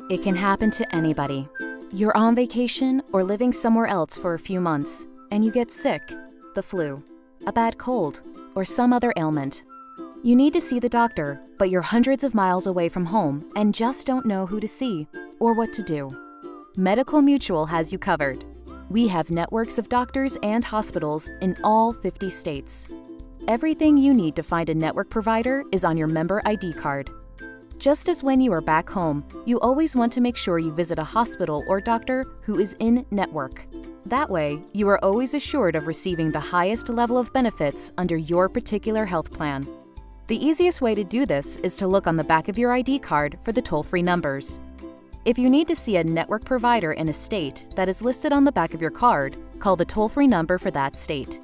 It can happen to anybody. You're on vacation or living somewhere else for a few months, and you get sick, the flu, a bad cold, or some other ailment. You need to see the doctor, but you're hundreds of miles away from home and just don't know who to see or what to do. Medical Mutual has you covered. We have networks of doctors and hospitals in all 50 states. Everything you need to find a network provider is on your member ID card. Just as when you are back home, you always want to make sure you visit a hospital or doctor who is in network. That way, you are always assured of receiving the highest level of benefits under your particular health plan. The easiest way to do this is to look on the back of your ID card for the toll-free numbers. If you need to see a network provider in a state that is listed on the back of your card, call the toll-free number for that state.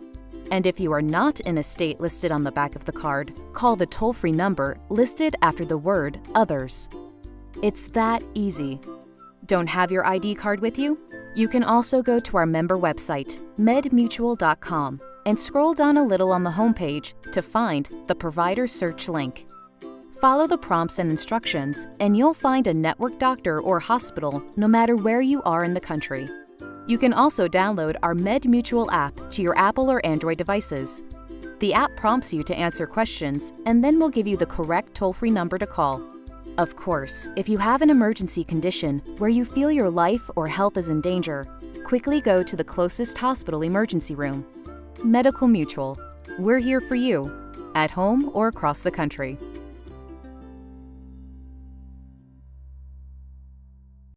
And if you are not in a state listed on the back of the card, call the toll-free number listed after the word Others. It's that easy. Don't have your ID card with you? You can also go to our member website, medmutual.com, and scroll down a little on the homepage to find the provider search link. Follow the prompts and instructions, and you'll find a network doctor or hospital no matter where you are in the country. You can also download our MedMutual app to your Apple or Android devices. The app prompts you to answer questions and then will give you the correct toll-free number to call. Of course, if you have an emergency condition where you feel your life or health is in danger, quickly go to the closest hospital emergency room. Medical Mutual. We're here for you, at home or across the country.